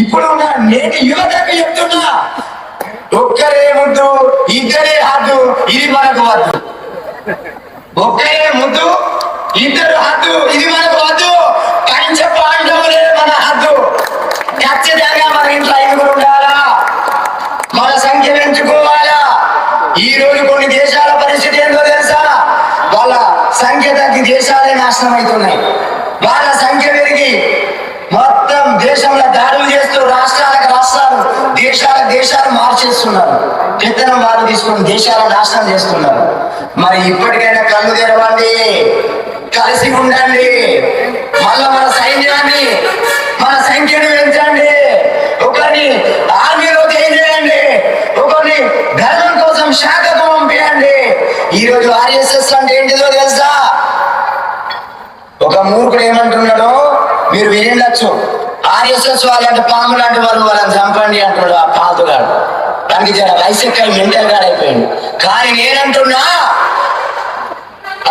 ఇప్పుడు నేటి యువతకు చెప్తున్నా, ఒక్కరే ముద్దు ఇద్దరే హద్దు, ఇది మనకు వద్దు. ఒక్కరే ముద్దు ఇద్దరు హద్దు, ఇది మనకు వద్దు. పంచ పాండవులే మన హద్దు. ఖచ్చితంగా మన ఇంట్లో ఐదుగురు ఉండాలా, మన సంఖ్య పెంచుకోవాలా. ఈ రోజు కొన్ని దేశాల పరిస్థితి ఏంటో తెలుసా? వాళ్ళ సంఖ్య తగ్గి దేశాలే నాశనం అవుతున్నాయి. వాళ్ళ సంఖ్య పెరిగి మొత్తం దేశంలో దాడులు చేస్తూ రాష్ట్రాలకు రాష్ట్రాలు, దేశాలకు దేశాలు మార్చేస్తున్నారు. పెత్తనం వాళ్ళు తీసుకుని దేశాల నాశనం చేస్తున్నారు. మరి ఇప్పటికైనా కళ్ళు తెరవండి, కలిసి ఉండండి. మళ్ళా మన సైన్యాన్ని, మన సంఖ్యను పెంచండి. ఒకరిని ఆర్మీలో చేయండి, ఒకరిని ధర్మం కోసం శాఖకు పంపించండి. ఈరోజు ఆర్ఎస్ఎస్ అంటే ఏంటిదో తెలుసా? ఒక మూర్ఖుడు ఏమంటున్నాడో మీరు వినొచ్చు. ఆర్ఎస్ఎస్ వాళ్ళు అంటే పాము లాంటి వాళ్ళు, వాళ్ళని చంపండి అంటున్నాడు ఆ పాతుగాడు. దానికి జర వైసెక్కాయ మెంటల్ గాడు అయిపోయింది. కానీ నేనంటున్నా,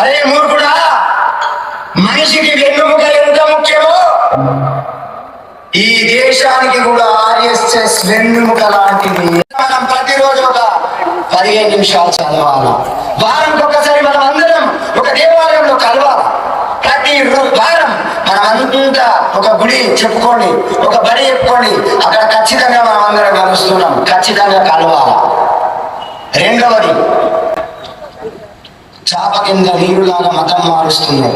అరే మూర్ఖుడా, మనిషికి వెన్నుముక ఎంత ముఖ్యమో ఈ దేశానికి కూడా ఆర్ఎస్ఎస్ వెన్నుముక లాంటిది. మనం ప్రతిరోజు ఒక 15 నిమిషాలు చదవాలి. వారానికి ఒకసారి మనం అందరం ఒక దేవాలయంలో కలవాలి. ప్రతి వారం మనం అంతా ఒక గుడి చెప్పుకోండి, ఒక బడి చెప్పుకోండి. అక్కడ ఖచ్చితంగా మనం అందరం కలుస్తున్నాం, ఖచ్చితంగా కలవాలి. రెండవది, చాప కింద నీరులాగా మతం మారుస్తున్నాం.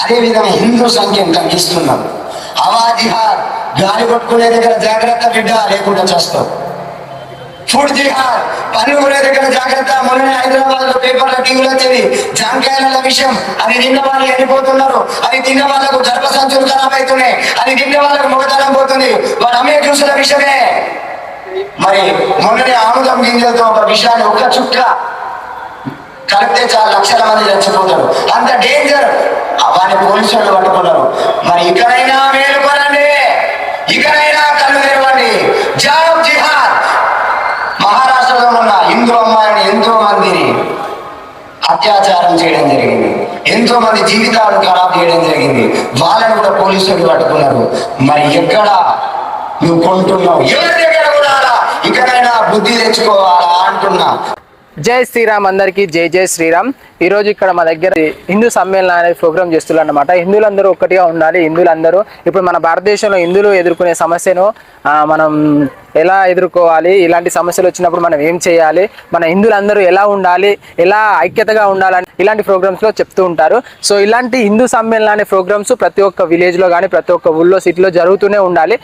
అదేవిధంగా హిందూ సంఖ్యను తగ్గిస్తున్నాం. అవాజిహార్, గాలి కొట్టుకునే దగ్గర జాగ్రత్త బిడ్డ, లేకుండా చేస్తాం. ఫుడ్ జిహార్, పన్ను కొనే దగ్గర జాగ్రత్త. మొన్ననే హైదరాబాద్ లో పేపర్ల టీవీలో వచ్చేది జాంకాయల విషయం. అది తిన్న వాళ్ళు వెళ్ళిపోతున్నారు, అది తిన్న వాళ్ళకు గర్భసంచులు ఖరాబ్ అవుతున్నాయి, అది తిన్న వాళ్ళకు మొగతనం పోతుంది. వాడు అమ్మే జ్యూసుల విషయమే. మరి మొన్ననే ఆముదం గింజలతో ఒక విషయాన్ని ఒక్క చుక్క కలిపితే చాలా లక్షల మంది చచ్చిపోతారు. అంత డేంజర్. వాడిని పోలీసు వాళ్ళు పట్టుకున్నారు. మరి ఇకనైనా మేలుకోనండి, ఇకనైనా కళ్ళు తెరవండి. జాబ్ జిహాద్. మహారాష్ట్రలో ఉన్న హిందూ అమ్మాయిని ఎంతో మందిని అత్యాచారం చేయడం జరిగింది, ఎంతో మంది జీవితాలను ఖరాబ్ చేయడం జరిగింది. వాళ్ళని కూడా పోలీసులు పట్టుకున్నారు. మరి ఎక్కడ నువ్వు కొంటున్నావు? ఎవరి దగ్గర కూడా ఇకనైనా బుద్ధి తెచ్చుకోవాలా అంటున్నా. జై శ్రీరామ్, అందరికీ జై జై శ్రీరామ్. ఈరోజు ఇక్కడ మా దగ్గర హిందూ సమ్మేళనం అనేది ప్రోగ్రామ్ చేస్తున్నారు అన్నమాట. హిందువులందరూ ఒక్కటిగా ఉండాలి. హిందువులందరూ ఇప్పుడు మన భారతదేశంలో హిందువులు ఎదుర్కొనే సమస్యను మనం ఎలా ఎదుర్కోవాలి, ఇలాంటి సమస్యలు వచ్చినప్పుడు మనం ఏం చేయాలి, మన హిందువులందరూ ఎలా ఉండాలి, ఎలా ఐక్యతగా ఉండాలని ఇలాంటి ప్రోగ్రామ్స్లో చెప్తూ ఉంటారు. సో ఇలాంటి హిందూ సమ్మేళనం అనే ప్రోగ్రామ్స్ ప్రతి ఒక్క విలేజ్లో కానీ ప్రతి ఒక్క ఊళ్ళో సిటీలో జరుగుతూనే ఉండాలి.